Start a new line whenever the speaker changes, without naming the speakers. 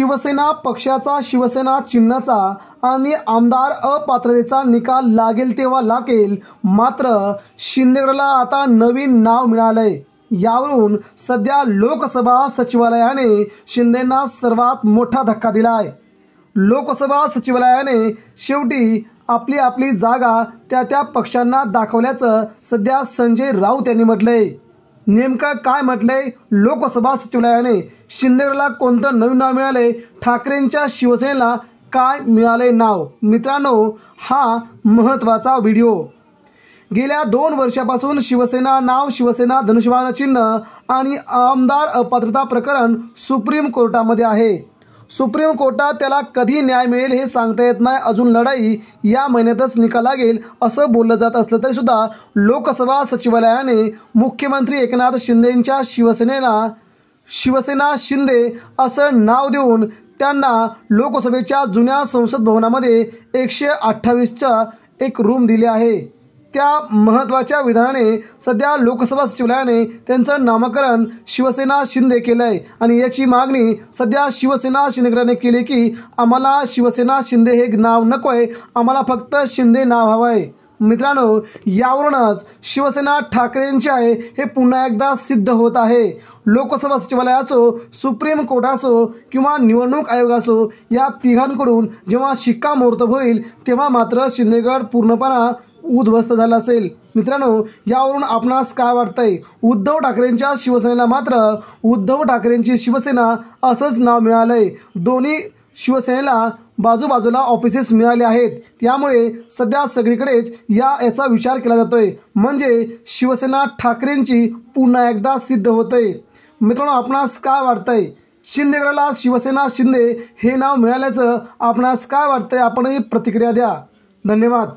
शिवसेना पक्षाचा शिवसेना चिन्हाचा आणि आमदार अपात्रतेचा निकाल लागेल तेव्हा लागेल, मात्र शिंदेगडला आता नवीन नाव मिळालंय। यावरून सध्या लोकसभा सचिवालयाने शिंदेंना सर्वात मोठा धक्का दिलाय। लोकसभा सचिवालयाने शेवटी आपली आपली जागा त्या पक्षांना दाखवल्याचं सध्या संजय राऊत यांनी म्हटलंय। नेमकं काय म्हटलंय लोकसभा सचिवालयाने? शिंदेगडला कोणतं नवीन नाव मिळालंय? ठाकरेंच्या शिवसेनेला काय मिळाले नाव? मित्रांनो, हा महत्त्वाचा व्हिडिओ। गेल्या 2 वर्षापासून शिवसेना नाव, शिवसेना धनुष्यबाण चिन्ह आणि आमदार अपात्रता प्रकरण सुप्रीम कोर्टामध्ये आहे। सुप्रीम कोर्टात त्याला कधी न्याय मिळेल हे सांगता येत नाही। अजून लढाई या महिन्यातच निकाल लागेल असं बोललं जात असलं तरी सुद्धा लोकसभा सचिवालयाने मुख्यमंत्री एकनाथ शिंदेंच्या शिवसेनेला शिवसेना शिंदे असं नाव देऊन त्यांना लोकसभेच्या जुन्या संसद भवनामध्ये 128चा एक रूम दिले आहे। त्या महत्त्वाच्या विधानाने सध्या लोकसभा सचिवालयाने त्यांचं नामकरण शिवसेना शिंदे केलं आहे आणि याची मागणी सध्या शिवसेना शिंदेगडाने केली की आम्हाला शिवसेना शिंदे हे नाव नको आहे, आम्हाला फक्त शिंदे नाव हवं आहे। मित्रांनो, यावरूनच शिवसेना ठाकरेंची आहे हे पुन्हा एकदा सिद्ध होत आहे। लोकसभा सचिवालय असो, सुप्रीम कोर्ट असो किंवा निवडणूक आयोग असो, या तिघांकडून जेव्हा शिक्कामोर्तब होईल तेव्हा मात्र शिंदेगड पूर्णपणे उद्ध्वस्त झाला असेल। मित्रांनो, यावरून आपणास काय वाटतंय? उद्धव ठाकरेंच्या शिवसेनेला मात्र उद्धव ठाकरेंची शिवसेना असंच नाव मिळालंय। दोन्ही शिवसेनेला बाजूबाजूला ऑफिसेस मिळाले आहेत, त्यामुळे सध्या सगळीकडेच याचा विचार केला जातोय, म्हणजे शिवसेना ठाकरेंची पुन्हा एकदा सिद्ध होतंय। मित्रांनो, आपणास काय वाटतंय? शिंदेगडला शिवसेना शिंदे हे नाव मिळाल्याचं आपणास काय वाटतंय? आपणही प्रतिक्रिया द्या। धन्यवाद।